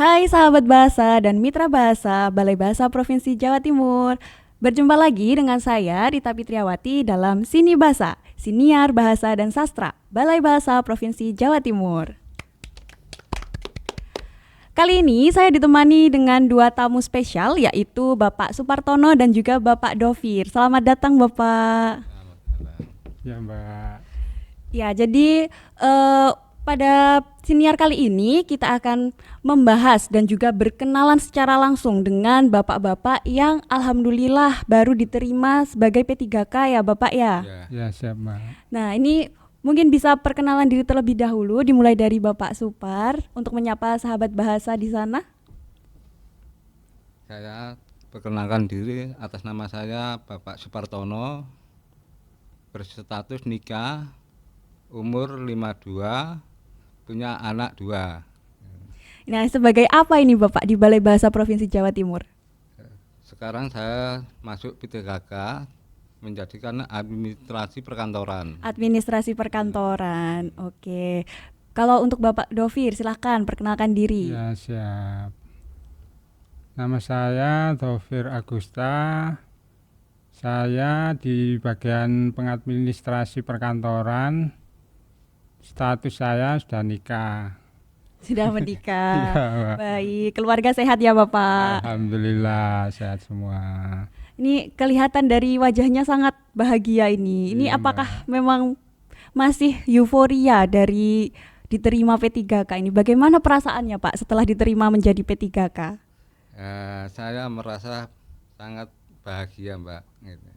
Hai sahabat bahasa dan mitra bahasa Balai Bahasa Provinsi Jawa Timur. Berjumpa lagi dengan saya Rita Fitriawati dalam Sini Bahasa, Siniar Bahasa dan Sastra Balai Bahasa Provinsi Jawa Timur. Kali ini saya ditemani dengan dua tamu spesial, yaitu Bapak Supartono dan juga Bapak Dovir. Selamat datang Bapak. Ya Mbak. Ya, jadi pada siniar kali ini kita akan membahas dan juga berkenalan secara langsung dengan bapak-bapak yang alhamdulillah baru diterima sebagai P3K ya Bapak ya. Ya siap Mbak. Nah, ini mungkin bisa perkenalan diri terlebih dahulu, dimulai dari Bapak Supar untuk menyapa sahabat bahasa di sana. Saya perkenalkan diri, atas nama saya Bapak Supartono, berstatus nikah, umur 52, punya anak 2. Nah, sebagai apa ini Bapak di Balai Bahasa Provinsi Jawa Timur? Sekarang saya masuk P3K menjadikan administrasi perkantoran. Administrasi perkantoran. Oke. Kalau untuk Bapak Dovir, silahkan perkenalkan diri. Ya siap. Nama saya Dovir Agusta. Saya di bagian pengadministrasi perkantoran. Status saya sudah nikah. Sudah menikah. Iya, Mbak. Baik, keluarga sehat ya Bapak. Alhamdulillah sehat semua. Ini kelihatan dari wajahnya sangat bahagia ini. Ini Iya, apakah Mbak. memang masih euforia dari diterima P3K ini? Bagaimana perasaannya Pak setelah diterima menjadi P3K? Saya merasa sangat bahagia, Mbak. Gitu.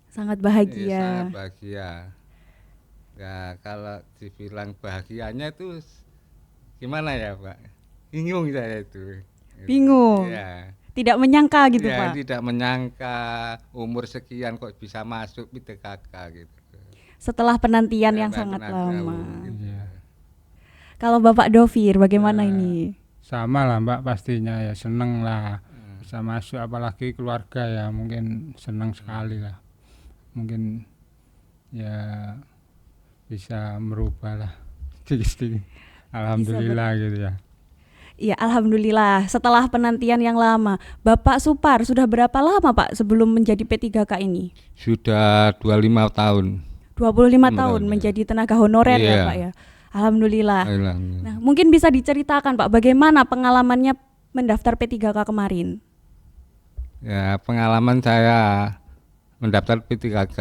Sangat Iya, bahagia. sangat bahagia. Ya, kalau dibilang bahagianya itu gimana ya, Pak? Bingung saya itu. Bingung. Ya. Tidak menyangka gitu Ya, Pak. tidak menyangka umur sekian kok bisa masuk P3K gitu. Setelah penantian Ya, yang sangat penantian, lama. gitu. Iya. Kalau Bapak Dovir bagaimana Ya. ini? Sama lah Mbak, pastinya ya seneng lah bisa masuk, apalagi keluarga ya mungkin seneng sekali lah. Mungkin ya bisa merubah lah sedikit-sedikit. Alhamdulillah gitu ya. Iya, alhamdulillah. Setelah penantian yang lama, Bapak Supar sudah berapa lama Pak sebelum menjadi P3K ini? Sudah 25 tahun. 25 Benar, tahun benar. menjadi tenaga honorer ya Iya. Pak ya. Alhamdulillah. Alhamdulillah. Nah, mungkin bisa diceritakan Pak bagaimana pengalamannya mendaftar P3K kemarin? Ya, pengalaman saya mendaftar P3K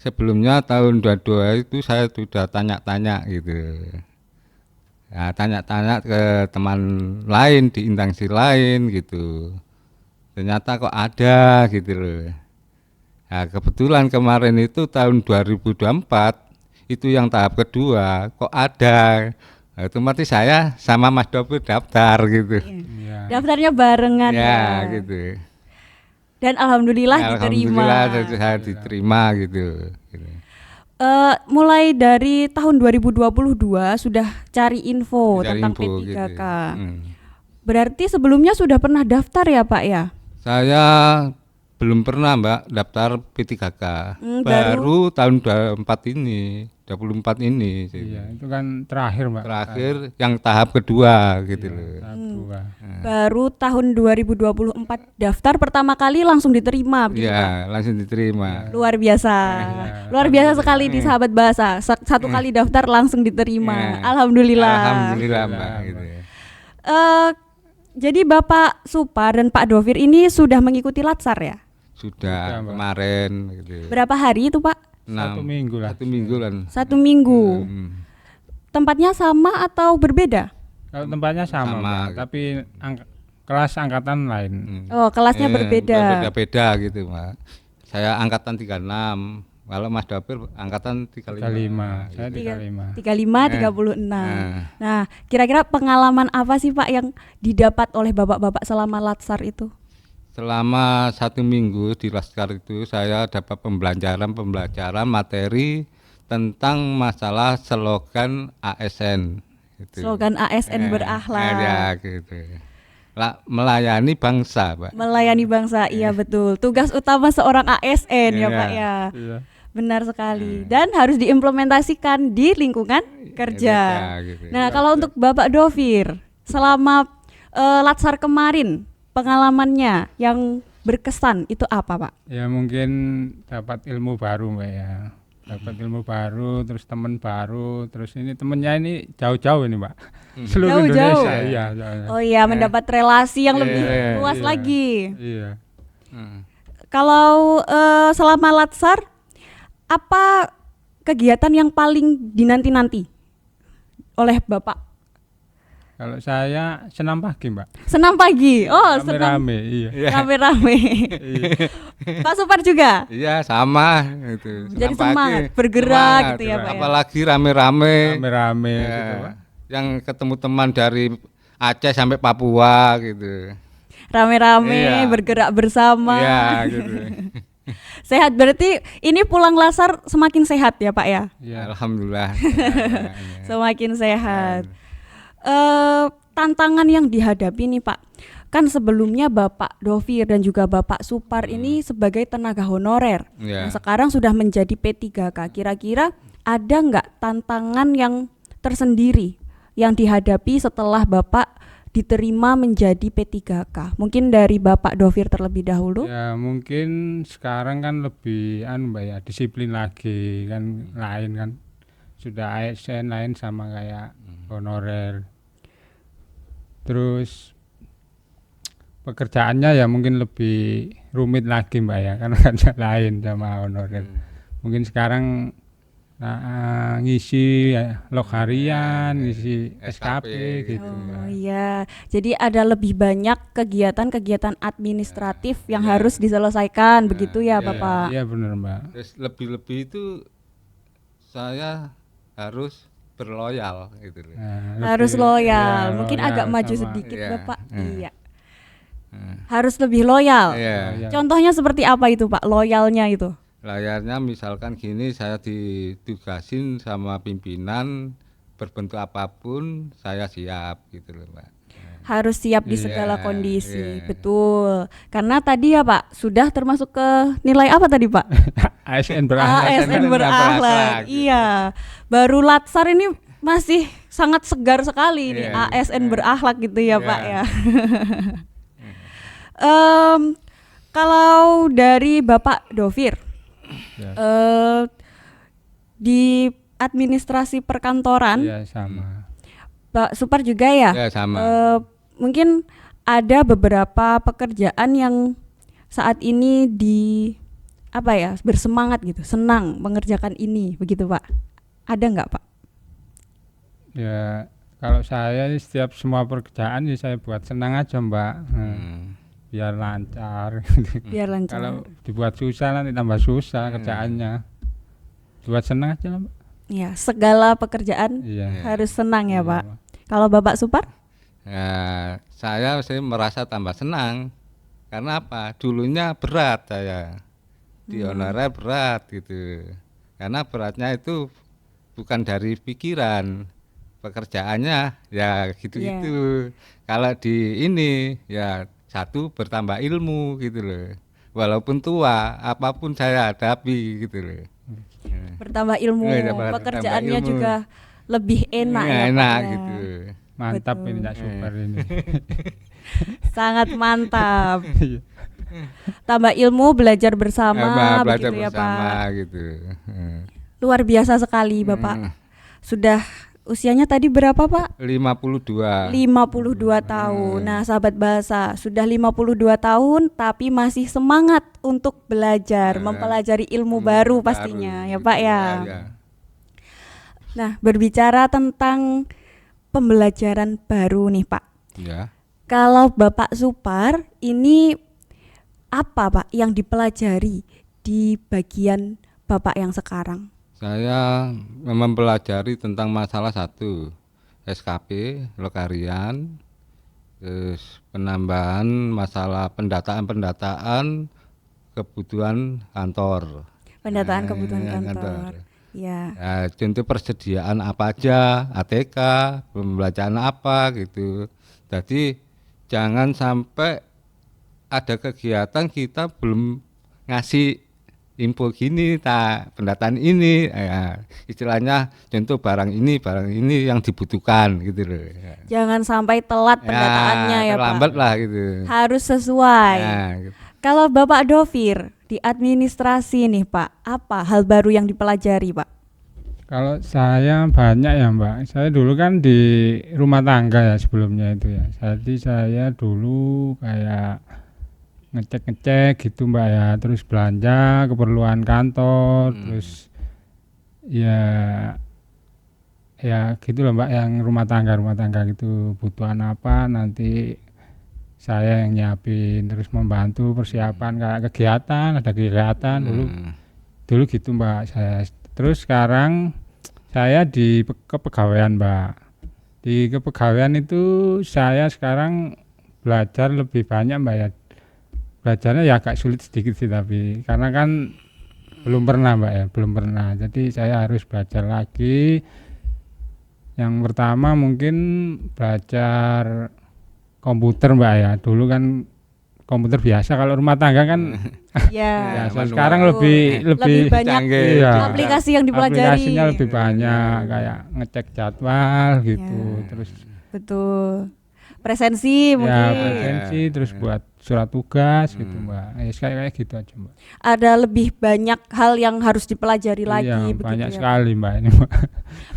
sebelumnya tahun 22 itu saya sudah tanya-tanya gitu. Ya, tanya-tanya ke teman lain di instansi lain gitu. Ternyata kok ada gitu loh. Nah, kebetulan kemarin itu tahun 2024 itu yang tahap kedua kok ada. Nah, otomatis saya sama Mas Dovir daftar gitu. Iya. Daftarnya barengan Ya, gitu. Dan alhamdulillah diterima. Alhamdulillah saya diterima gitu. Mulai dari tahun 2022 sudah cari info Cari tentang info P3K. gitu. Berarti sebelumnya sudah pernah daftar ya Pak ya? Saya belum pernah Mbak daftar P3K. Baru tahun 24 ini sih. Iya, itu kan terakhir Mbak. Terakhir yang tahap kedua gitu loh. Tahap dua. Baru tahun 2024 daftar pertama kali langsung diterima begitu Pak? Iya, langsung diterima. Luar biasa. Luar biasa sekali di sahabat bahasa. Satu kali daftar langsung diterima. Iya. Alhamdulillah. Alhamdulillah Mbak gitu. Jadi Bapak Supar dan Pak Dovir ini sudah mengikuti Latsar ya? Sudah Mbak. kemarin gitu. Berapa hari itu Pak? 1 minggu lah. 1 minggu kan. 1 minggu. Tempatnya sama atau berbeda? Kalau tempatnya sama, Sama, Mbak, gitu. tapi kelas angkatan lain. Oh, kelasnya berbeda. Beda-beda gitu Mbak. Saya angkatan 36. Kalau Mas Dovir angkatan 35. 35, saya gitu. 35. 35, 36. Nah, kira-kira pengalaman apa sih Pak yang didapat oleh bapak-bapak selama Latsar itu? Selama 1 minggu di Laskar itu saya dapat pembelajaran materi tentang masalah slogan ASN. Gitu. Slogan ASN berakhlak. Ya gitu. Melayani bangsa, Pak. Melayani bangsa, iya betul. Tugas utama seorang ASN ya Iya. Pak ya. Iya. Benar sekali. Dan harus diimplementasikan di lingkungan kerja. Gitu. Nah, kalau untuk Bapak Dovir, selama Latsar kemarin pengalamannya yang berkesan itu apa Pak? Ya mungkin dapat ilmu baru Mbak ya. Dapat ilmu baru, terus teman baru, terus ini temennya ini jauh-jauh ini Mbak. Seluruh Jauh-jauh? Indonesia, iya. Jauh-jauh. Oh iya, mendapat relasi yang lebih Iya, luas iya. lagi. Iya. Hmm. Kalau selama Latsar, apa kegiatan yang paling dinanti-nanti oleh Bapak? Kalau saya senam pagi Mbak. Senam pagi. Oh, senam Rame-rame, iya. Iya. rame-rame. Pak Supar juga. Iya sama itu. Jadi Senam pagi, semangat bergerak semangat. gitu ya, Pak ya. Apalagi rame-rame. Rame-rame Ya, gitu Pak. yang ketemu teman dari Aceh sampai Papua gitu. Rame-rame Iya. bergerak bersama. Iya gitu. Sehat berarti ini pulang Latsar semakin sehat ya Pak ya. Iya. Alhamdulillah. Semakin sehat. Tantangan yang dihadapi nih Pak, kan sebelumnya Bapak Dovir dan juga Bapak Supar ini sebagai tenaga honorer. Iya. Nah, sekarang sudah menjadi P3K. Kira-kira ada nggak tantangan yang tersendiri yang dihadapi setelah Bapak diterima menjadi P3K? Mungkin dari Bapak Dovir terlebih dahulu. Ya mungkin sekarang kan lebih Mbak ya, disiplin lagi kan, lain kan. Sudah ASN lain sama kayak honorer. Terus pekerjaannya ya mungkin lebih rumit lagi Mbak ya, karena kan lain sama honorer. Mungkin sekarang ngisi ya, log harian, ngisi SKP gitu. Oh Mbak. iya, jadi ada lebih banyak kegiatan-kegiatan administratif yang harus diselesaikan, begitu ya Iya, Bapak? Iya benar Mbak. Terus lebih-lebih itu saya harus berloyal gitu loh. Nah, Harus lebih- loyal, iya, mungkin loyal agak maju sama- sedikit Iya. Bapak. Iya, Hmm. harus lebih loyal. Iya. Loyal. Contohnya seperti apa itu Pak, loyalnya itu? Layarnya misalkan gini, saya ditugasin sama pimpinan berbentuk apapun saya siap gitu loh Mbak. Harus siap di Iya, segala kondisi, iya. betul. Karena tadi ya Pak, sudah termasuk ke nilai apa tadi Pak? ASN berakhlak. ASN berakhlak. berakhlak, gitu. Iya. Baru Latsar ini masih sangat segar sekali ini Iya. ASN berakhlak gitu ya Iya. Pak ya. Kalau dari Bapak Dovir Ya. di administrasi perkantoran, Iya sama. Pak Supar juga ya. Ya sama. Mungkin ada beberapa pekerjaan yang saat ini bersemangat gitu, senang mengerjakan ini, begitu Pak. Ada nggak Pak? Ya kalau saya setiap semua pekerjaan ya saya buat senang aja Mbak. Biar lancar. Biar lancar. Kalau dibuat susah nanti tambah susah kerjaannya. Buat senang aja lah Mbak. Ya, segala pekerjaan Iya. harus senang ya Iya, Pak. Kalau Bapak Supar? Ya, saya sih merasa tambah senang. Karena apa? Dulunya berat saya. Di honorer berat gitu. Karena beratnya itu bukan dari pikiran. Pekerjaannya ya gitu-gitu. Kalau di ini ya satu bertambah ilmu gitu loh. Walaupun tua, apapun saya hadapi gitu loh. Bertambah ilmu, Iya, bertambah pekerjaannya ilmu. juga lebih enak Ya, ya Pak enak ya. gitu. Mantap Betul. ini Cak Super ini. Sangat mantap. Tambah ilmu, belajar bersama, Belajar begitu ya bersama Pak. gitu. Luar biasa sekali Bapak. Sudah usianya tadi berapa Pak? 52. 52 tahun. Nah, sahabat bahasa, sudah 52 tahun tapi masih semangat untuk belajar, mempelajari ilmu baru pastinya ya Pak ya. Nah, berbicara tentang pembelajaran baru nih Pak. Ya. Kalau Bapak Supar ini apa Pak yang dipelajari di bagian Bapak yang sekarang? Saya mempelajari tentang masalah satu SKP, lokarian, terus penambahan masalah pendataan kebutuhan kantor. Pendataan kebutuhan Ya, kantor. Ya. Ya, contoh persediaan apa aja, ATK, pembelajaran apa gitu. Jadi jangan sampai ada kegiatan kita belum ngasih info gini, pendataan ini, istilahnya contoh barang ini yang dibutuhkan gitu loh. Jangan sampai telat pendataannya ya Pak. Terlambat lah gitu. Harus sesuai. Gitu. Kalau Bapak Dovir di administrasi nih Pak, apa hal baru yang dipelajari Pak? Kalau saya banyak ya Mbak, saya dulu kan di rumah tangga ya sebelumnya itu ya. Jadi saya dulu kayak ngecek gitu Mbak ya, terus belanja keperluan kantor, terus ya gitu loh Mbak, yang rumah tangga gitu butuhan apa nanti saya yang nyiapin, terus membantu persiapan kayak ada kegiatan dulu gitu Mbak saya. Terus sekarang saya di kepegawaian Mbak, di kepegawaian itu saya sekarang belajar lebih banyak Mbak ya. Belajarnya ya agak sulit sedikit sih, tapi karena kan belum pernah Mbak ya, belum pernah. Jadi saya harus belajar lagi. Yang pertama mungkin belajar komputer Mbak ya. Dulu kan komputer biasa, kalau rumah tangga kan Ya. biasa. Sekarang lebih banyak canggih. iya. aplikasi yang dipelajari. Aplikasinya lebih banyak, kayak ngecek jadwal gitu. Terus Betul. Presensi mungkin. ya presensi, terus buat surat tugas gitu Mbak. Ya kayak gitu aja Mbak. Ada lebih banyak hal yang harus dipelajari lagi Iya, begitu banyak ya. sekali Mbak ini Mbak.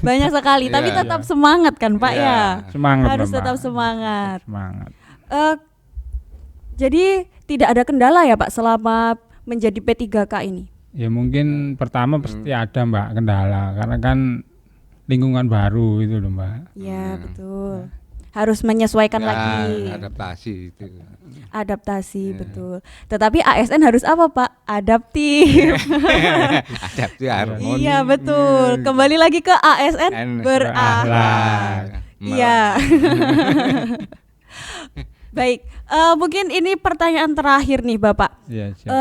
Banyak sekali, tapi Iya. tetap semangat kan Pak Iya. ya. Semangat Harus Mbak. tetap semangat. Semangat. Jadi tidak ada kendala ya Pak selama menjadi P3K ini. Ya mungkin pertama pasti ada Mbak kendala, karena kan lingkungan baru itu loh Mbak. Iya, betul. Harus menyesuaikan lagi. Adaptasi itu. Adaptasi, betul. Tetapi ASN harus apa Pak? Adaptif. Adaptasi harmoni. Iya, betul. Kembali lagi ke ASN berakhlak. Iya. Baik, mungkin ini pertanyaan terakhir nih Bapak. Iya, siap.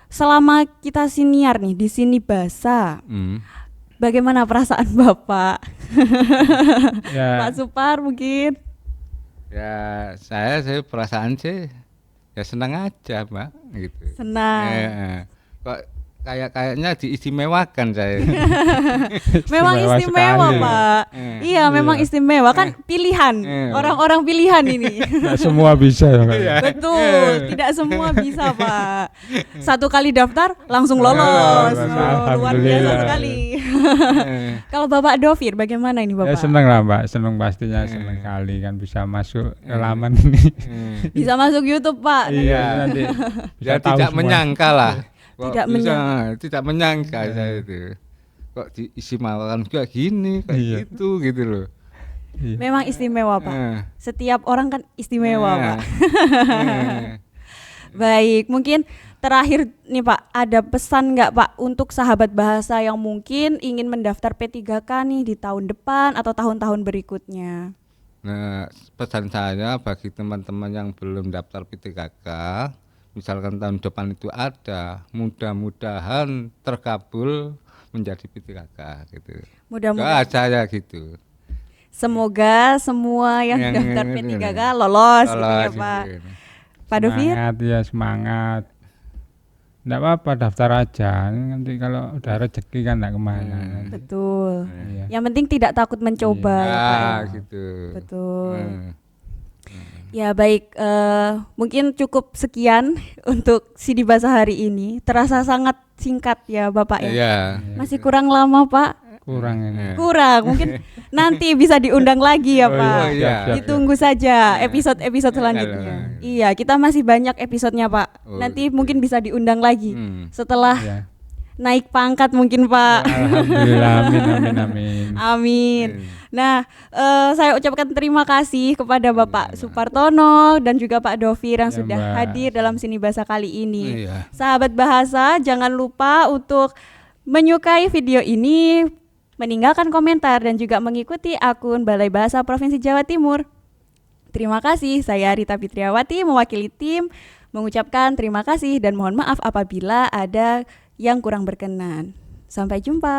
Selama kita siniar nih di sini bahasa, bagaimana perasaan Bapak? Ya, Pak Supar mungkin? Ya saya perasaan sih ya senang aja Mbak gitu. Senang. Kok kayaknya diistimewakan saya. Memang Istimewa istimewa sekali. Pak. Iya, memang istimewa kan pilihan. Orang-orang pilihan ini. nggak semua bisa ya Mbak. Betul, tidak semua bisa Pak. Satu kali daftar langsung lolos. Alhamdulillah. Luar biasa sekali. Kalau Bapak Dovir bagaimana ini Ya Bapak? seneng lah Mbak, seneng pastinya, seneng kali kan bisa masuk ke laman ini. Bisa masuk YouTube Pak. Iya, nanti Ya bisa tahu tidak semua. menyangka lah. Kok Tidak tidak menyangka saya itu. Kok diistimewakan kayak gini, kayak Iya. gitu loh. Iya. Memang istimewa Pak. Setiap orang kan istimewa Pak. Baik, mungkin terakhir nih Pak, ada pesan nggak Pak untuk sahabat bahasa yang mungkin ingin mendaftar P3K nih di tahun depan atau tahun-tahun berikutnya? Nah, pesan saya bagi teman-teman yang belum daftar P3K, misalkan tahun depan itu ada, mudah-mudahan terkabul menjadi P3K gitu. Mudah-mudahan. Saya gitu. Semoga semua yang Yang daftar ini P3K lolos gitu ya Kalau Pak. gitu. Pak Dovir? Semangat ya, semangat. Nggak apa-apa daftar aja, nanti kalau udah rezeki kan nggak kemana. nanti. Betul. Iya. Yang penting tidak takut mencoba ya Pak. Ya, ya. gitu. Betul. Hmm. Ya baik, mungkin cukup sekian untuk Sidi Bahasa hari ini. Terasa sangat singkat ya Bapak ya. Iya. Masih kurang lama Pak. Kurang ini. Kurang, mungkin nanti bisa diundang lagi ya Oh, Pak. iya. siap. Ditunggu saja episode-episode selanjutnya. Iya, kita masih banyak episodenya Pak. Oh, Nanti gitu. mungkin bisa diundang lagi setelah Iya. naik pangkat mungkin Pak. Alhamdulillah, amin. Amin. Nah, saya ucapkan terima kasih kepada Bapak Supartono dan juga Pak Dovir yang Ya, sudah Mbak. hadir dalam Sini Bahasa kali ini. Iya. Sahabat bahasa, jangan lupa untuk menyukai video ini, meninggalkan komentar dan juga mengikuti akun Balai Bahasa Provinsi Jawa Timur. Terima kasih, saya Rita Fitriawati mewakili tim mengucapkan terima kasih dan mohon maaf apabila ada yang kurang berkenan. Sampai jumpa.